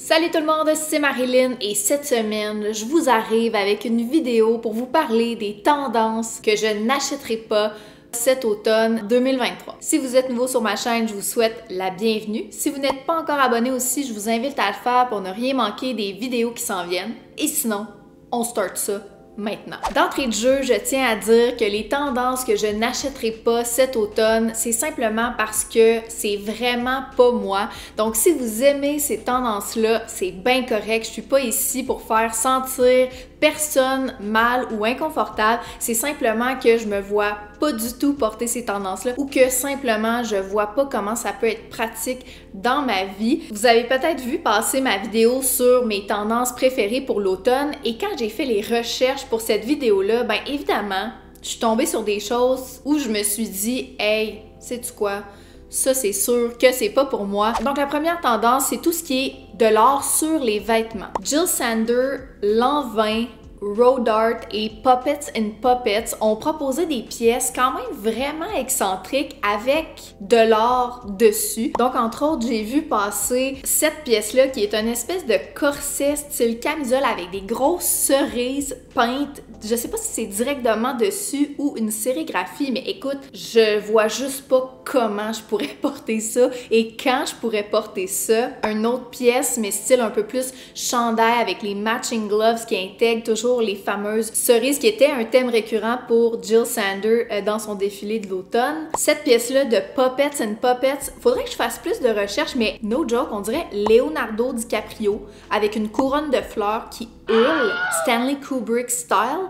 Salut tout le monde, c'est Marilyn et cette semaine, je vous arrive avec une vidéo pour vous parler des tendances que je n'achèterai pas cet automne 2023. Si vous êtes nouveau sur ma chaîne, je vous souhaite la bienvenue. Si vous n'êtes pas encore abonné aussi, je vous invite à le faire pour ne rien manquer des vidéos qui s'en viennent. Et sinon, on start ça maintenant. D'entrée de jeu, je tiens à dire que les tendances que je n'achèterai pas cet automne, c'est simplement parce que c'est vraiment pas moi. Donc si vous aimez ces tendances-là, c'est bien correct. Je suis pas ici pour faire sentir personne mal ou inconfortable. C'est simplement que je me vois pas du tout porter ces tendances-là ou que simplement je vois pas comment ça peut être pratique dans ma vie. Vous avez peut-être vu passer ma vidéo sur mes tendances préférées pour l'automne et quand j'ai fait les recherches pour cette vidéo-là, ben évidemment, je suis tombée sur des choses où je me suis dit « Hey, sais-tu quoi? Ça, c'est sûr que c'est pas pour moi. » Donc, la première tendance, c'est tout ce qui est de l'or sur les vêtements. Jil Sander, Lanvin, Road Art et Puppets and Puppets ont proposé des pièces quand même vraiment excentriques avec de l'or dessus. Donc, entre autres, j'ai vu passer cette pièce-là qui est une espèce de corset style camisole avec des grosses cerises peintes. Je sais pas si c'est directement dessus ou une sérigraphie, mais écoute, je vois juste pas comment je pourrais porter ça et quand je pourrais porter ça. Une autre pièce, mais style un peu plus chandail avec les matching gloves qui intègrent toujours les fameuses cerises qui étaient un thème récurrent pour Jil Sander dans son défilé de l'automne. Cette pièce-là de Puppets and Puppets, faudrait que je fasse plus de recherches, mais no joke, on dirait Leonardo DiCaprio avec une couronne de fleurs qui hurle, Stanley Kubrick style.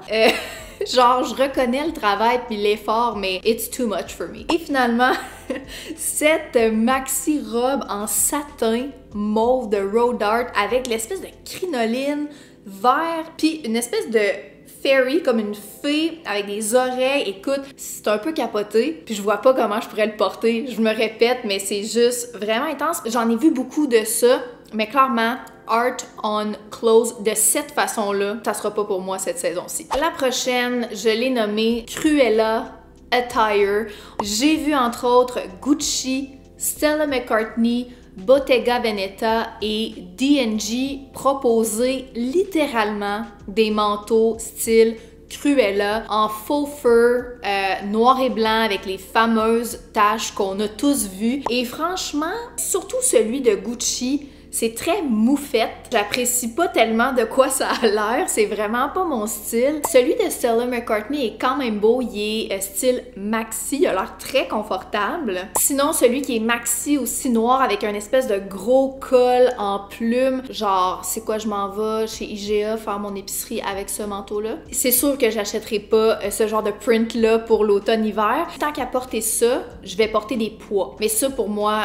Genre, je reconnais le travail puis l'effort, mais it's too much for me. Et finalement, cette maxi robe en satin mauve de Road Art avec l'espèce de crinoline vert puis une espèce de fairy comme une fée avec des oreilles. Écoute, c'est un peu capoté puis je vois pas comment je pourrais le porter. Je me répète, mais c'est juste vraiment intense. J'en ai vu beaucoup de ça, mais clairement, art on clothes de cette façon-là, ça sera pas pour moi cette saison-ci. La prochaine, je l'ai nommée Cruella Attire. J'ai vu entre autres Gucci, Stella McCartney, Bottega Veneta et D&G proposer littéralement des manteaux style Cruella en faux fur, noir et blanc avec les fameuses taches qu'on a tous vues. Et franchement, surtout celui de Gucci, c'est très moufette. J'apprécie pas tellement de quoi ça a l'air. C'est vraiment pas mon style. Celui de Stella McCartney est quand même beau. Il est style maxi. Il a l'air très confortable. Sinon, celui qui est maxi aussi noir avec un espèce de gros col en plume. Genre, c'est quoi, je m'en vais chez IGA faire mon épicerie avec ce manteau-là. C'est sûr que j'achèterai pas ce genre de print-là pour l'automne-hiver. Tant qu'à porter ça, je vais porter des pois. Mais ça, pour moi,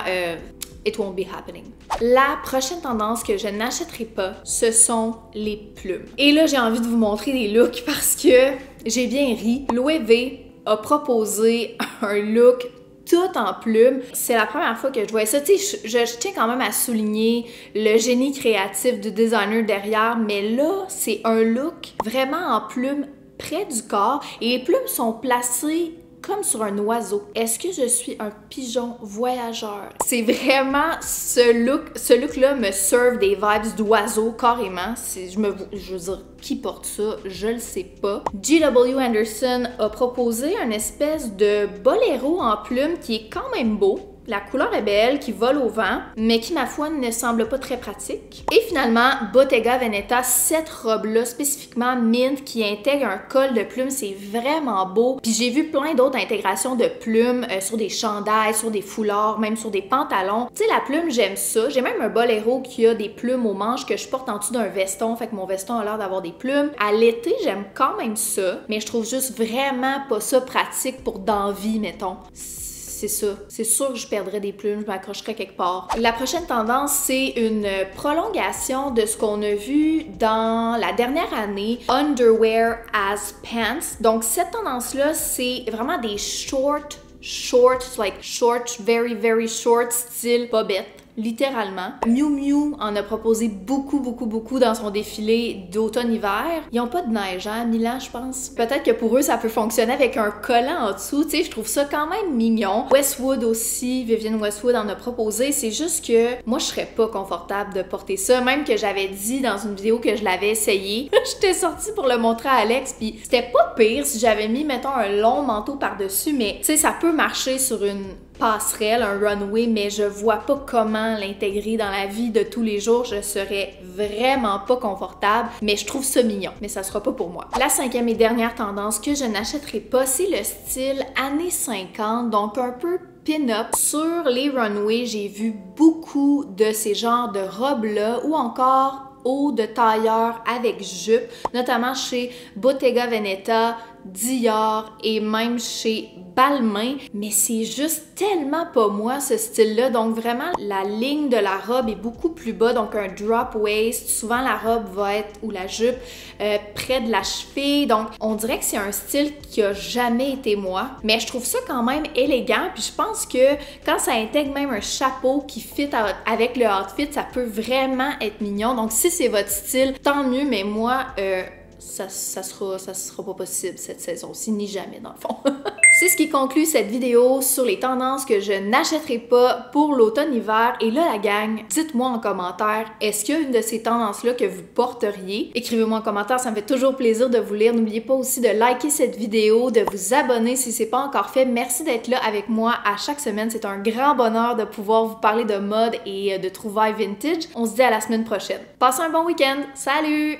it won't be happening. La prochaine tendance que je n'achèterai pas, ce sont les plumes. Et là, j'ai envie de vous montrer des looks parce que j'ai bien ri. Loewe a proposé un look tout en plumes. C'est la première fois que je voyais ça. Tu sais, je tiens quand même à souligner le génie créatif du designer derrière, mais là, c'est un look vraiment en plumes près du corps et les plumes sont placées comme sur un oiseau. Est-ce que je suis un pigeon voyageur? C'est vraiment ce look-là me serve des vibes d'oiseau carrément. Je veux dire, qui porte ça? Je le sais pas. G.W. Anderson a proposé une espèce de boléro en plumes qui est quand même beau. La couleur est belle, qui vole au vent, mais qui, ma foi, ne semble pas très pratique. Et finalement, Bottega Veneta, cette robe-là, spécifiquement mint, qui intègre un col de plumes, c'est vraiment beau. Puis j'ai vu plein d'autres intégrations de plumes sur des chandails, sur des foulards, même sur des pantalons. Tu sais, la plume, j'aime ça. J'ai même un boléro qui a des plumes aux manches que je porte en dessous d'un veston, fait que mon veston a l'air d'avoir des plumes. À l'été, j'aime quand même ça, mais je trouve juste vraiment pas ça pratique pour d'envie, mettons. C'est ça. C'est sûr que je perdrais des plumes, je m'accrocherais quelque part. La prochaine tendance, c'est une prolongation de ce qu'on a vu dans la dernière année, Underwear as Pants. Donc, cette tendance-là, c'est vraiment des short, very, very short, style bobette. littéralement. Miu Miu en a proposé beaucoup dans son défilé d'automne-hiver. Ils ont pas de neige, hein, à Milan, je pense. Peut-être que pour eux, ça peut fonctionner avec un collant en dessous, tu sais, je trouve ça quand même mignon. Westwood aussi, Vivienne Westwood en a proposé, c'est juste que moi, je serais pas confortable de porter ça, même que j'avais dit dans une vidéo que je l'avais essayé. J'étais sortie pour le montrer à Alex, puis c'était pas pire si j'avais mis, mettons, un long manteau par-dessus, mais tu sais, ça peut marcher sur une passerelle, un runway, mais je vois pas comment l'intégrer dans la vie de tous les jours. Je serais vraiment pas confortable, mais je trouve ça mignon, mais ça sera pas pour moi. La cinquième et dernière tendance que je n'achèterai pas, c'est le style années 50, donc un peu pin-up. Sur les runways, j'ai vu beaucoup de ces genres de robes-là ou encore haut de tailleur avec jupe, notamment chez Bottega Veneta, Dior et même chez Balmain, mais c'est juste tellement pas moi ce style-là, donc vraiment la ligne de la robe est beaucoup plus bas, donc un drop waist, souvent la robe va être, ou la jupe, près de la cheville, donc on dirait que c'est un style qui a jamais été moi, mais je trouve ça quand même élégant, puis je pense que quand ça intègre même un chapeau qui fit avec le outfit, ça peut vraiment être mignon, donc si c'est votre style, tant mieux, mais moi, ça sera pas possible cette saison-ci, ni jamais dans le fond. C'est ce qui conclut cette vidéo sur les tendances que je n'achèterai pas pour l'automne-hiver. Et là, la gang, dites-moi en commentaire, est-ce qu'il y a une de ces tendances-là que vous porteriez? Écrivez-moi en commentaire, ça me fait toujours plaisir de vous lire. N'oubliez pas aussi de liker cette vidéo, de vous abonner si c'est pas encore fait. Merci d'être là avec moi à chaque semaine. C'est un grand bonheur de pouvoir vous parler de mode et de trouvailles vintage. On se dit à la semaine prochaine. Passez un bon week-end. Salut!